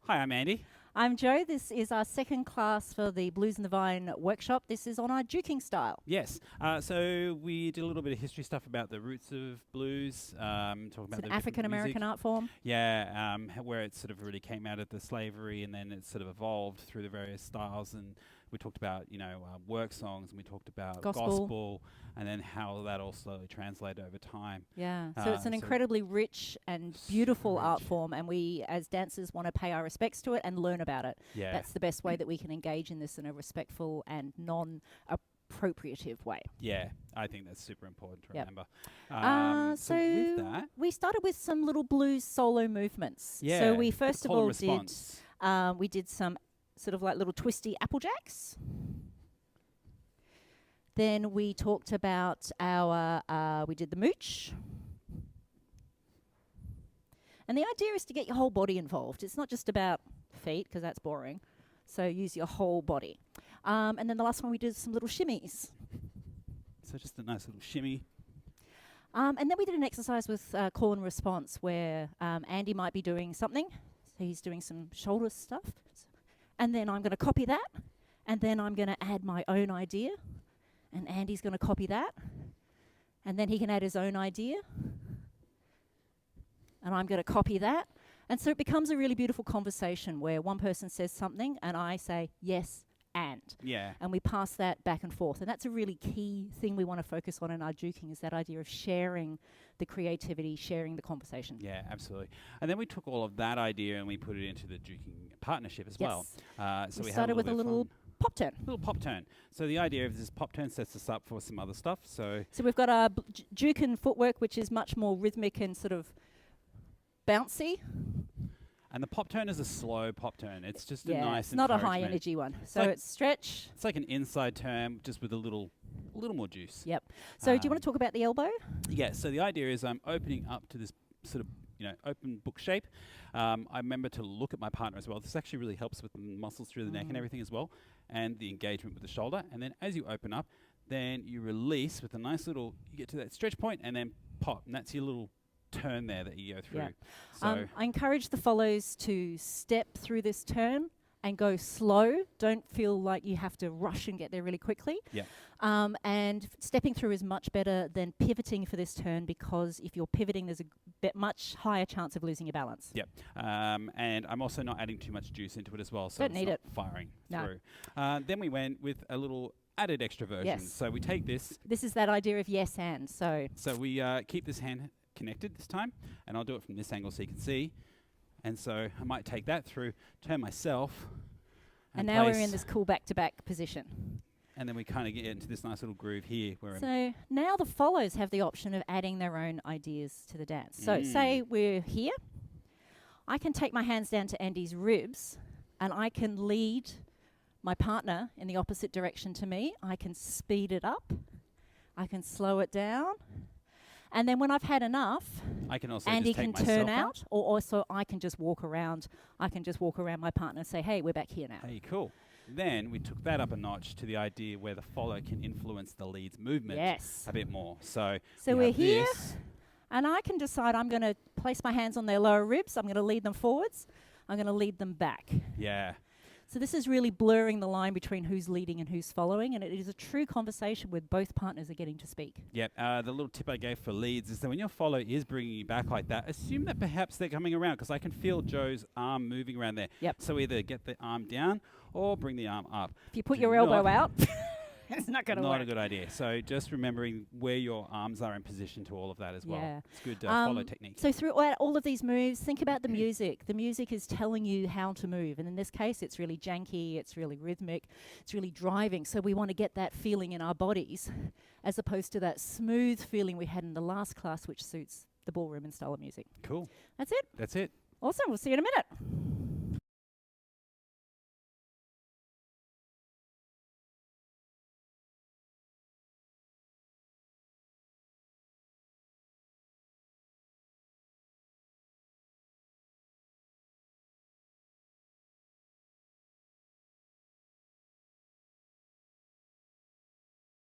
Hi, I'm Andy. I'm Jo. This is our second class for the Blues and the Vine workshop. This is on our Juking style. Yes. So we did a little bit of history stuff about the roots of blues, talking It's about an the African-American art form. Yeah, where it sort of really came out of the slavery, and then it sort of evolved through the various styles. And we talked about, work songs, and we talked about gospel, and then how that all slowly translated over time. Yeah. So it's an incredibly rich and beautiful art form, and we, as dancers, want to pay our respects to it and learn about it. Yeah. That's the best way that we can engage in this in a respectful and non-appropriative way. Yeah, I think that's super important to Yep. remember. So with that, we started with some little blues solo movements. yeah. So we first of call and all response. we did some sort of like little twisty applejacks. Then we talked about we did the mooch. And the idea is to get your whole body involved. It's not just about feet, because that's boring. So use your whole body. And then the last one we did some little shimmies. So just a nice little shimmy. And then we did an exercise with call and response where Andy might be doing something. So he's doing some shoulder stuff. And then I'm going to copy that. And then I'm going to add my own idea. And Andy's going to copy that. And then he can add his own idea. And I'm going to copy that. And so it becomes a really beautiful conversation where one person says something and I say, yes, and. Yeah. And we pass that back and forth. And that's a really key thing we want to focus on in our juking, is that idea of sharing the creativity, sharing the conversation. Yeah, absolutely. And then we took all of that idea and we put it into the juking partnership as well. So we had started with a little pop turn. Little pop turn. So the idea of this pop turn sets us up for some other stuff. So we've got our Jukin footwork, which is much more rhythmic and sort of bouncy. And the pop turn is a slow pop turn. It's just a nice, it's not a high energy one. So like it's stretch. It's like an inside turn, just with a little more juice. Yep. So do you want to talk about the elbow? Yeah. So the idea is I'm opening up to this sort of open book shape. I remember to look at my partner as well. This actually really helps with the muscles through the neck and everything as well, and the engagement with the shoulder. And then as you open up, then you release with a nice little. You get to that stretch point and then pop, and that's your little turn there that you go through. Yeah. So I encourage the follows to step through this turn and go slow. Don't feel like you have to rush and get there really quickly. Yeah. And stepping through is much better than pivoting for this turn, because if you're pivoting, there's a much higher chance of losing your balance. Yep. And I'm also not adding too much juice into it as well, so Don't it's need not it. firing No. through. Then we went with a little added extroversion. Yes. So we take this. This is that idea of yes and. So we keep this hand connected this time, and I'll do it from this angle so you can see. And so I might take that through, turn myself, and now we're in this cool back-to-back position. And then we kind of get into this nice little groove here. So now the follows have the option of adding their own ideas to the dance. So say we're here. I can take my hands down to Andy's ribs, and I can lead my partner in the opposite direction to me. I can speed it up. I can slow it down. And then when I've had enough, I can also Andy just take can turn myself out, or also I can just walk around. I can just walk around my partner and say, hey, we're back here now. Hey, cool. Then we took that up a notch to the idea where the follow can influence the lead's movement a bit more. So we're here, and I can decide I'm going to place my hands on their lower ribs. I'm going to lead them forwards. I'm going to lead them back. Yeah. So this is really blurring the line between who's leading and who's following, and it is a true conversation where both partners are getting to speak. Yep. The little tip I gave for leads is that when your follow is bringing you back like that, assume that perhaps they're coming around, because I can feel Joe's arm moving around there. Yep. So either get the arm down or bring the arm up. If you put your elbow out, it's not going to work. Not a good idea. So just remembering where your arms are in position to all of that as well. Yeah. It's good follow technique. So through all of these moves, think about the music. The music is telling you how to move. And in this case, it's really janky, it's really rhythmic, it's really driving. So we want to get that feeling in our bodies, as opposed to that smooth feeling we had in the last class, which suits the ballroom and style of music. Cool. That's it. That's it. Awesome. We'll see you in a minute.